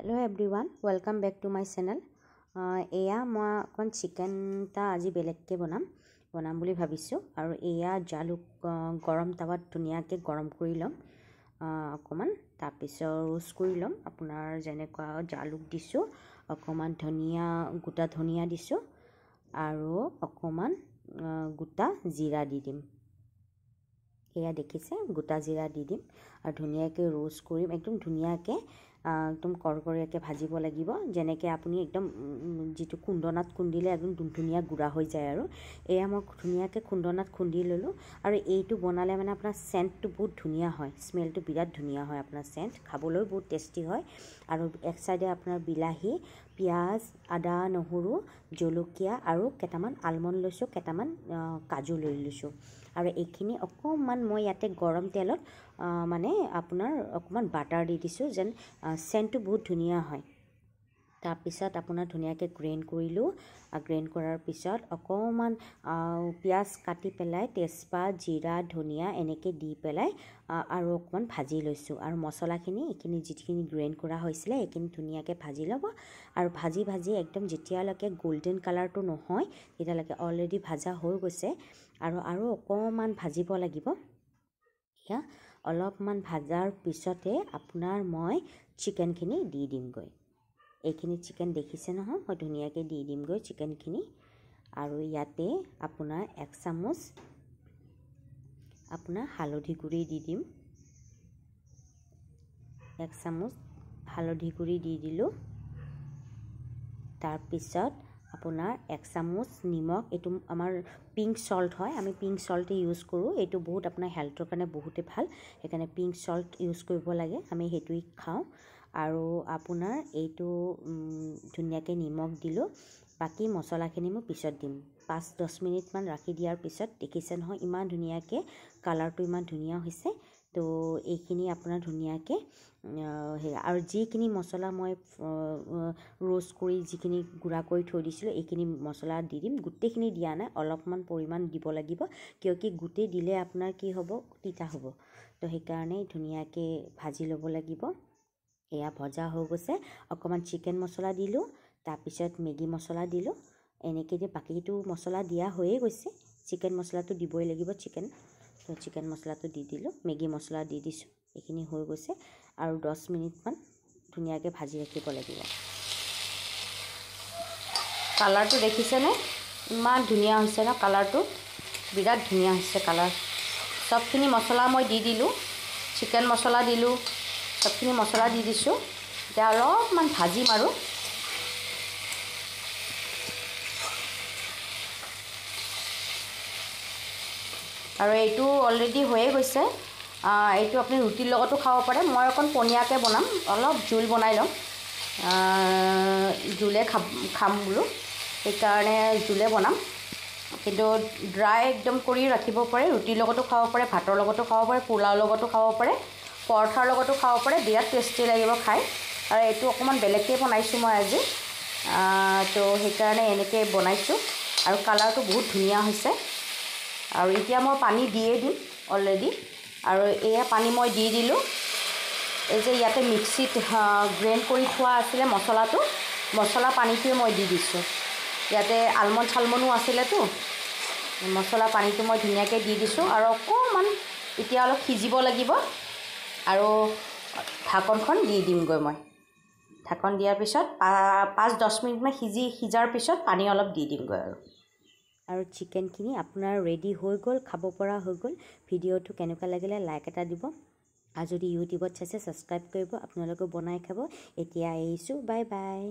Hello everyone, welcome back to my channel. এয়া মই অকণ চিকেনটা আজি বেলেগকৈ বনাম বুলি ভাবিছোঁ আৰু এয়া জালুক গৰম তাৱাত ধুনীয়াকৈ গৰম কৰি ল'ম অকণমান তাৰপিছত ৰোষ্ট কৰি ল'ম আপোনাৰ যেনেকুৱা জালুক দিছোঁ অকণমান ধনিয়া গোটা ধনিয়া দিছোঁ আৰু অকণমান গোটা জিৰা দি দিম এয়া দেখিছে গোটা জিৰা দি দিম আৰু ধুনীয়াকৈ ৰোষ্ট কৰিম একদম ধুনীয়াকৈ একদম কৰকৰীয়াকৈ ভাজিব লাগিব যেনেকৈ আপুনি একদম যেটো খুন্দনাত খুন্দিলে একদম ধুনীয়া গুড়া হৈ যায় আৰু এয়া মই ধুনীয়াকৈ খুন্দনাত খুন্দি ললোঁ আৰু এইটো বনালে মানে আপোনাৰ সেন্টটো বহুত ধুনীয়া হয় স্মেলটো বিৰাট ধুনীয়া হয় আপোনাৰ সেন্ট খাবলৈ বহুত টেষ্টি হয় আৰু এক সাইডে আপোনাৰ বিলাহী পিয়াজ আদা নহৰু জলকীয়া আৰু কেটামান আলমণ্ড লৈছোঁ কেটামান কাজু লৈ লৈছোঁ আৰু এইখিনি অকণমান মই ইয়াতে গৰম তেলত মানে আপোনাৰ অকণমান বাটাৰ দি দিছোঁ যেন সেন্টটো বহুত ধুনীয়া হয় তাৰপিছত আপোনাৰ ধুনীয়াকৈ গ্ৰেইণ্ড কৰিলোঁ গ্ৰেইণ্ড কৰাৰ পিছত অকণমান পিয়াজ কাটি পেলাই তেজপাত জিৰা ধনিয়া এনেকৈ দি পেলাই আৰু অকণমান ভাজি লৈছোঁ আৰু মছলাখিনি এইখিনি যিখিনি গ্ৰেইণ্ড কৰা হৈছিলে এইখিনি ধুনীয়াকৈ ভাজি ল'ব আৰু ভাজি একদম যেতিয়ালৈকে গোল্ডেন কালাৰটো নহয় তেতিয়ালৈকে অলৰেডি ভাজা হৈ গৈছে আৰু অকণমান ভাজিব লাগিব এয়া অলপমান ভাজাৰ পিছতে আপোনাৰ মই চিকেনখিনি দি দিমগৈ এইখিনি চিকেন দেখিছে নহয় মই ধুনীয়াকৈ দি দিমগৈ চিকেনখিনি আৰু ইয়াতে আপোনাৰ 1 চামুচ আপোনাৰ হালধি গুড়ি দি দিম 1 চামুচ হালধি গুড়ি দি দিলোঁ তাৰপিছত আপোনাৰ 1 চামুচ নিমখ এইটো আমাৰ পিংক সল্ট হয় আমি পিংক সল্টে ইউজ কৰোঁ এইটো বহুত আপোনাৰ হেল্থৰ কাৰণে বহুতে ভাল সেইকাৰণে পিংক সল্ট ইউজ কৰিব লাগে আমি হেতুই খাওঁ আৰু আপোনাৰ এইটো ধুনীয়াকৈ নিমখ দিলোঁ বাকি মছলাখিনি মই পিছত দিম 5-10 মিনিট মান ৰাখি দিয়াৰ পিছত দেখিছে নহয় ইমান ধুনীয়াকৈ কালাৰটো ইমান ধুনীয়া হৈছে তো এইখিনি আপোনাৰ ধুনীয়াকৈ আৰু যিখিনি মছলা মই ৰোষ্ট কৰি যিখিনি গুড়া কৰি থৈ দিছিলোঁ এইখিনি মছলা দি দিম গোটেইখিনি দিয়া নাই অলপমান পৰিমাণ দিব লাগিব কিয় কি গোটেই দিলে আপোনাৰ কি হ'ব তিতা হ'ব তো সেইকাৰণে ধুনীয়াকৈ ভাজি ল'ব লাগিব এয়া ভজা হৈ গৈছে অকণমান চিকেন মছলা দিলোঁ তাৰপিছত মেগী মছলা দিলোঁ এনেকৈ যে বাকীটো মছলা দিয়া হৈয়ে গৈছে চিকেন মছলাটো দিবই লাগিব চিকেন মছলাটো দি দিলোঁ মেগী মছলা দি দিছোঁ এইখিনি হৈ গৈছে আৰু 10 মিনিটমান ধুনীয়াকৈ ভাজি ৰাখিব লাগিব কালাৰটো দেখিছেনে ইমান ধুনীয়া হৈছে ন কালাৰটো বিৰাট ধুনীয়া হৈছে কালাৰ সবখিনি মছলা মই দি দিলোঁ চিকেন মছলা দিলোঁ সবখিনি মছলা দি দিছোঁ এতিয়া অলপমান ভাজিম আৰু এইটো অলৰেডি হৈয়ে গৈছে এইটো আপুনি ৰুটিৰ লগতো খাব পাৰে মই অকণ পনীয়াকৈ বনাম অলপ জোল বনাই ল'ম জোলে খাম বোলো সেইকাৰণে জোলে বনাম কিন্তু ড্ৰাই একদম কৰি ৰাখিব পাৰে ৰুটিৰ লগতো খাব পাৰে ভাতৰ লগতো খাব পাৰে পোলাওৰ লগতো খাব পাৰে পৰঠাৰ লগতো খাব পাৰে বিৰাট টেষ্টি লাগিব খাই আৰু এইটো অকণমান বেলেগকৈ বনাইছোঁ মই আজি তো সেইকাৰণে এনেকৈ বনাইছোঁ আৰু কালাৰটো বহুত ধুনীয়া হৈছে আৰু এতিয়া মই পানী দিয়ে দিম অলৰেডি আৰু এয়া পানী মই দি দিলোঁ এই যে ইয়াতে মিক্সিত গ্ৰাইণ্ড কৰি থোৱা আছিলে মছলা পানীটোৱে মই দি দিছোঁ ইয়াতে আলমণ্ড চালমণ্ডো আছিলেতো মছলা পানীটো মই ধুনীয়াকৈ দি দিছোঁ আৰু অকণমান এতিয়া অলপ সিজিব লাগিব আৰু ঢাকনখন দি দিমগৈ মই ঢাকন দিয়াৰ পিছত 5-10 মিনিটমান সিজাৰ পিছত পানী অলপ দি দিমগৈ আৰু চিকেনখিনি আপোনাৰ ৰেডি হৈ গ'ল খাব পৰা হৈ গ'ল ভিডিঅ'টো কেনেকুৱা লাগিলে লাইক এটা দিব আৰু যদি ইউটিউবত চাইছে ছাবস্ক্ৰাইব কৰিব আপোনালোকে বনাই খাব এতিয়া এৰিছোঁ বাই বাই